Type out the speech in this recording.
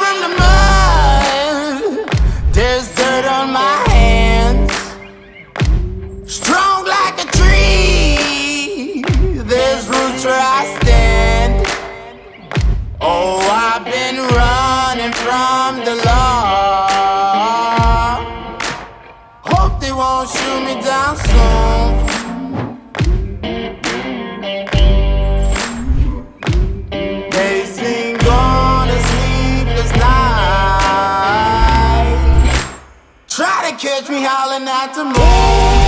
from the mud, there's dirt on my hands. Strong like a tree, there's roots where I stand. Oh, I've been running from the law. Hope they won't shoot me down soon. They sing on a sleepless night, try to catch me howling at the moon.